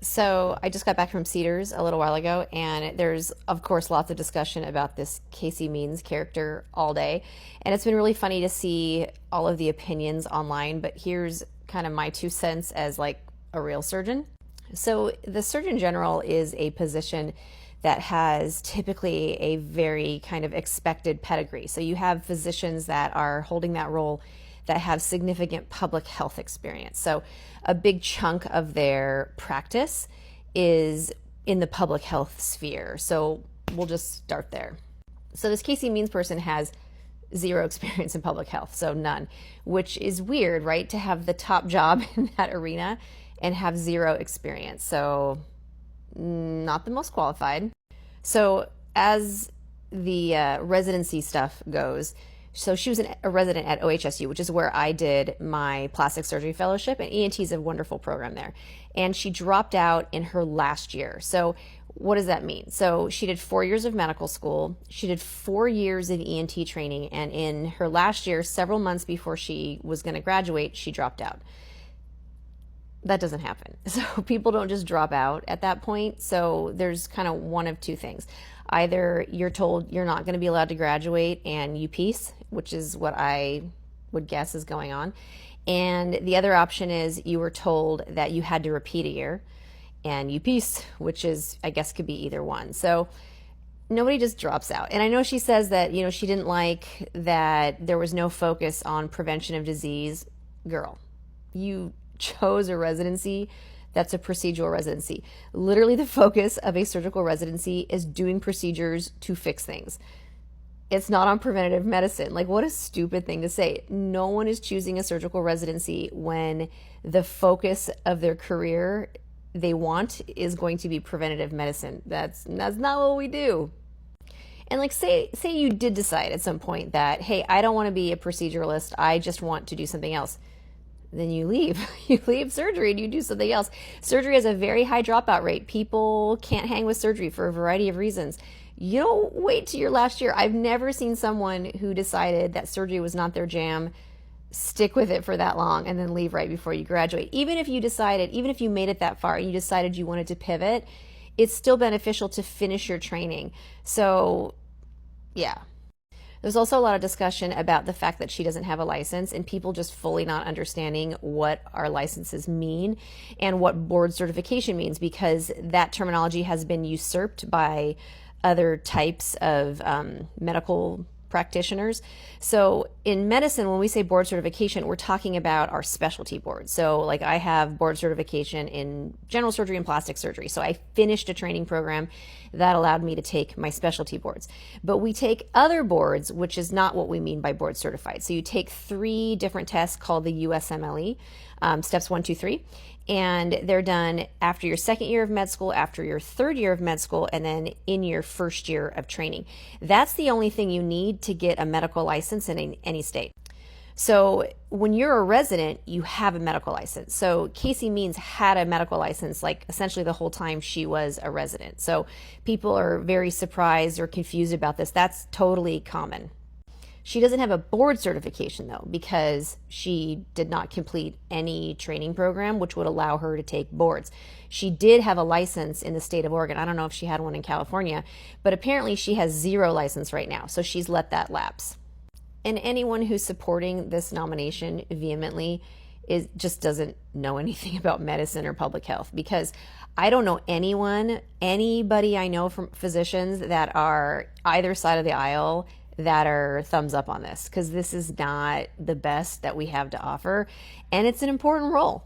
So I just got back from Cedars a little while ago, and there's, of course, lots of discussion about this Casey Means character all day. And it's been really funny to see all of the opinions online, but here's kind of my 2 cents as like a real surgeon. So the Surgeon General is a position that has typically a very kind of expected pedigree. So you have physicians that are holding that role that have significant public health experience. So a big chunk of their practice is in the public health sphere. So we'll just start there. So this Casey Means person has zero experience in public health, so none, which is weird, right? To have the top job in that arena and have zero experience. So not the most qualified. So as the residency stuff goes, so she was a resident at OHSU, which is where I did my plastic surgery fellowship, and ENT is a wonderful program there. And she dropped out in her last year. So what does that mean? So she did 4 years of medical school. She did 4 years of ENT training. And in her last year, several months before she was going to graduate, she dropped out. That doesn't happen. So people don't just drop out at that point. So there's kind of one of two things. Either you're told you're not going to be allowed to graduate and you peace, which is what I would guess is going on. And the other option is you were told that you had to repeat a year and you peace, which is, I guess, could be either one. So nobody just drops out. And I know she says that, she didn't like that there was no focus on prevention of disease. Girl, you chose a residency that's a procedural residency. Literally the focus of a surgical residency is doing procedures to fix things. It's not on preventative medicine. Like, what a stupid thing to say. No one is choosing a surgical residency when the focus of their career they want is going to be preventative medicine. That's not what we do. And like say you did decide at some point that, hey, I don't want to be a proceduralist. I just want to do something else. Then you leave. You leave surgery and you do something else. Surgery has a very high dropout rate. People can't hang with surgery for a variety of reasons. You don't wait till your last year. I've never seen someone who decided that surgery was not their jam stick with it for that long and then leave right before you graduate. Even if you made it that far and you decided you wanted to pivot, it's still beneficial to finish your training. So, yeah. There's also a lot of discussion about the fact that she doesn't have a license and people just fully not understanding what our licenses mean and what board certification means, because that terminology has been usurped by other types of medical practitioners. So in medicine, when we say board certification, we're talking about our specialty board. So like I have board certification in general surgery and plastic surgery. So I finished a training program that allowed me to take my specialty boards. But we take other boards, which is not what we mean by board certified. So you take 3 different tests called the USMLE, steps 1, 2, 3. And they're done after your 2nd year of med school, after your 3rd year of med school, and then in your 1st year of training. That's the only thing you need to get a medical license in any state. So when you're a resident, you have a medical license. So Casey Means had a medical license like essentially the whole time she was a resident. So people are very surprised or confused about this. That's totally common. She doesn't have a board certification though, because she did not complete any training program which would allow her to take boards. She did have a license in the state of Oregon. I don't know if she had one in California, but apparently she has 0 license right now. So she's let that lapse. And anyone who's supporting this nomination vehemently just doesn't know anything about medicine or public health, because I don't know anybody I know from physicians that are either side of the aisle that are thumbs up on this, because this is not the best that we have to offer, and it's an important role.